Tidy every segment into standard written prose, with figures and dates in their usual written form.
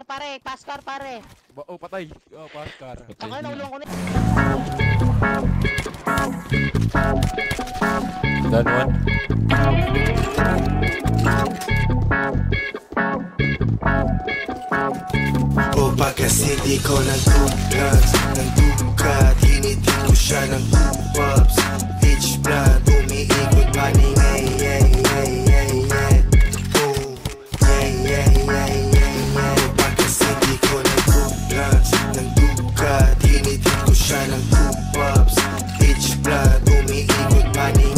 pare, Pascar pare. Oh, patay. Oh, Pascar. Ang naulong ko na. Ganon. O kasi di ko nagdukat Hinitin ko siya ng 2 pops Bitch blood, umiikot paning O kasi di ko nagdukat Hinitin ko siya ng 2 pops Bitch blood, umiikot paning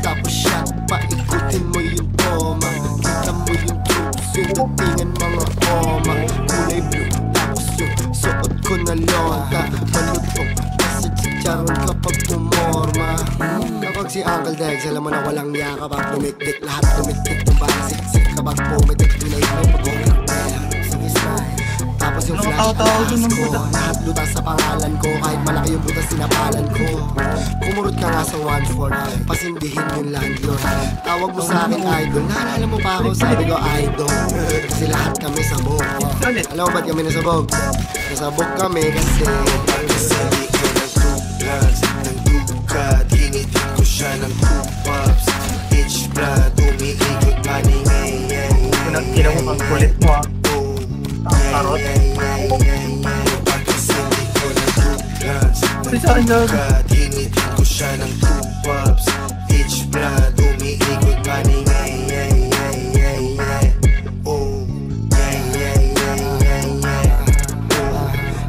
Tapos shot, paikutin mo yung toma. Kita mo yung troops, yung datingan mga oma. Kulay blue, tapos yung suot ko na lonta. Malutong, kasi chicharon kapag pumorma. Kapag si Uncle Dex, alam mo na walang niya. Kapag tumiktik, lahat tumiktik. Kung parang siksik, kapag pumitik, pinay mo pag-uwi. Sige smile. Tapos yung flash alas ko, lahat lutas sa pangalan ko. Kahit malaki yung butas sinapalan ko. Kumurot ka nga sa 1-4, pasindihin yung landlord. Tawag mo sa akin idol, naalala mo pa ako, sabi ko idol. Kasi lahat kami sabog. Alam mo ba't kami nasabog? Nasabog kami kasi di ko nagdukat Hinitin ko siya ng 2 pops Bitch blood, umiikot paning Kina mo ang kulit mo ah. Karot. Kasi di ko nagdukat Hinitin ko siya ng 2 pops Bitch blood, umiikot paning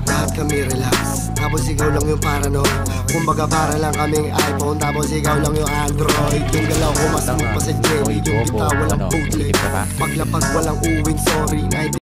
lahat kami relax. Tapos ikaw lang yung paranoid. Kumbaga para lang kaming iPhone. Tapos ikaw lang yung Android. Yung galaw ko mas smooth pa sa Jerry. Yung kita walang bootleg. Paglapag walang uwing sorry.